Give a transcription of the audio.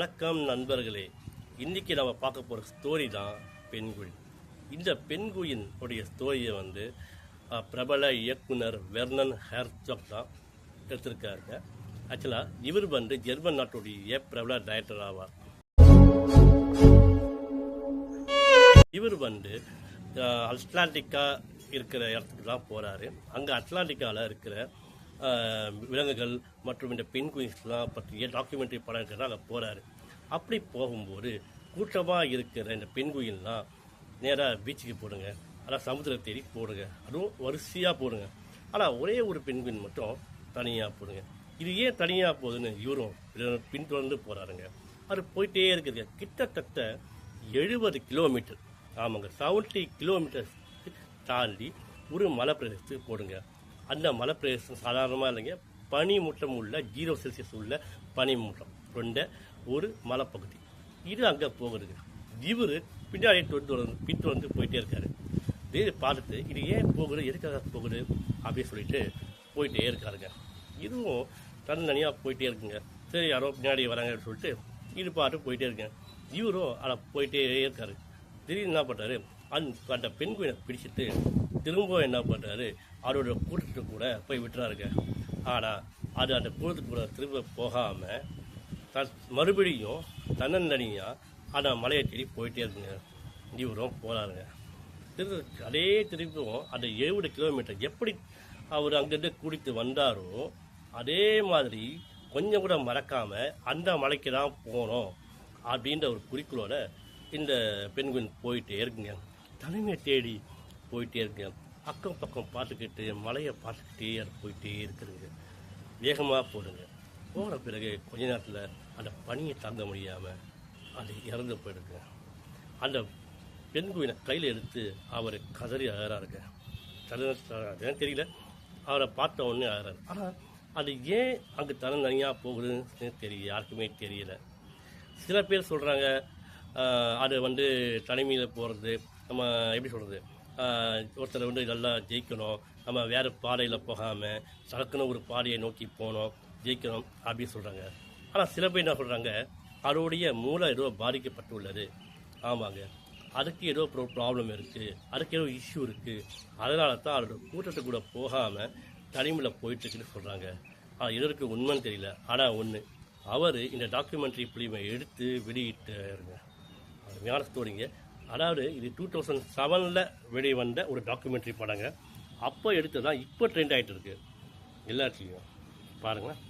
வணக்கம் நண்பர்களே. இன்றைக்கி நம்ம பார்க்க போகிற ஸ்டோரி தான் பென்குயின். இந்த பென்குயின் உடைய ஸ்டோரியை பிரபல இயக்குனர் வெர்னன் ஹெர்சாக் தான் எடுத்திருக்காருங்க. ஆக்சுவலாக இவர் ஜெர்மன் நாட்டுடைய பிரபல டைரக்டர் ஆவார். இவர் அட்லாண்டிக்கா இருக்கிற இடத்துக்கு தான் போகிறாரு. அங்கே அட்லாண்டிக்காவில் இருக்கிற விலங்குகள் மற்றும் இந்த பென்குயின்ஸ்லாம் பற்றிய டாக்குமெண்ட்ரி படம் இருக்கிறதா அங்கே போகிறாரு. அப்படி போகும்போது கூட்டமாக இருக்கிற இந்த பென்குயின்லாம் நேராக பீச்சுக்கு போடுங்க, அதான் சமுத்திரத்தை தேடி போடுங்க, அதுவும் வரிசையாக போடுங்க. ஆனால் ஒரே ஒரு பென்குயின் மட்டும் தனியாக போடுங்க. இது ஏன் தனியாக போகுதுன்னு இவரும் பின்தொடர்ந்து போகிறாருங்க. அது போயிட்டே இருக்குதுங்க. கிட்டத்தட்ட 70 கிலோமீட்டர், ஆமாங்க 70 கிலோமீட்டர் தாண்டி ஒரு மலை பிரதேசத்துக்கு போடுங்க. அந்த மலை பிரதேசம் சாதாரணமாக இல்லைங்க, பனிமூட்டம் உள்ள 0 செல்சியஸ் உள்ள பனிமூட்டம் கொண்ட ஒரு மலைப்பகுதி. இது அங்கே போகுதுங்க. இவர் பின்னாடி பின்தொடர்ந்து போயிட்டே இருக்காரு. இது பார்த்துட்டு இது ஏன் போகுது, எதுக்காக போகுது அப்படின்னு சொல்லிட்டு போயிட்டே இருக்காருங்க. இதுவும் தனியாக போயிட்டே இருக்குங்க. சரி, யாரோ பின்னாடி வராங்கன்னு சொல்லிட்டு இது பார்த்து போயிட்டே இருக்கேன். இவரும் அதை போயிட்டே இருக்காரு. திடீர்னு என்ன பண்ணுறாரு, அந்த பெண்குயினை பிடிச்சிட்டு திரும்ப என்ன பண்ணுறாரு, அவரோட கூட்டத்துக்கு கூட போய் விட்டுறாருங்க. ஆனால் அது அந்த கூட்டத்துக்கு கூட திரும்ப போகாமல் மறுபடியும் தன்னந்தனியாக அந்த மலையை தேடி போயிட்டே இருக்குங்க. இவரும் போகிறாருங்க. திரும்பவும் அந்த 70 கிலோமீட்டர் எப்படி அவர் அங்கேருந்து கூட்டிட்டு வந்தாரோ அதே மாதிரி கொஞ்சம் கூட மறக்காமல் அந்த மலைக்கு தான் போகணும் அப்படின்ற ஒரு குறிக்கோளோட இந்த பெண்குயின் போயிட்டே இருக்குங்க. தனிமையை தேடி போயிட்டே இருக்குங்க. அக்கம் பக்கம் பார்த்துக்கிட்டு மலையை பார்த்துக்கிட்டே அது போயிட்டே இருக்குதுங்க. வேகமாக போடுங்க. போகிற பிறகு கொஞ்ச நேரத்தில் அந்த பனியை தாங்க முடியாமல் அது இறந்து போயிடுங்க. அந்த பெண்குயினை கையில் எடுத்து அவர் கதறி அழறாருங்க. தெரியல, அவரை பார்த்த உடனே அழறாரு. ஆனால் அது ஏன் அங்கே தனியாக போகுதுன்னு யாருக்குமே தெரியல. சில பேர் சொல்கிறாங்க அது தனிமையில் போகிறது, நம்ம எப்படி சொல்கிறது, ஒருத்தர் நல்லா ஜெயிக்கணும், நம்ம வேறு பாதையில் போகாமல் சடக்குன்னு ஒரு பாதையை நோக்கி போகணும், ஜெயிக்கணும் அப்படின்னு சொல்கிறாங்க. ஆனால் சில பேர் என்ன சொல்கிறாங்க, அதோடைய மூளை ஏதோ பாதிக்கப்பட்டுள்ளது. ஆமாங்க, அதுக்கு ஏதோ ப்ராப்ளம் இருக்குது, அதுக்கு ஏதோ இஷ்யூ இருக்குது, அதனால தான் அதோட கூட்டத்துக்கு கூட போகாமல் தனிமையில் போயிட்டுருக்குன்னு சொல்கிறாங்க. இதற்கு உண்மைன்னு தெரியல. ஆனால் ஒன்று, அவர் இந்த டாக்குமெண்ட்ரி ஃபிலிமை எடுத்து வெளியிட்டாருங்க. அருமையான ஸ்டோரிங்க. அதாவது இது 2007 வெளிவந்த ஒரு டாக்குமெண்ட்ரி படங்க. அப்போ எடுத்ததான் இப்போ ட்ரெண்ட் ஆகிட்டு இருக்கு எல்லாத்தையும் பாருங்களேன்.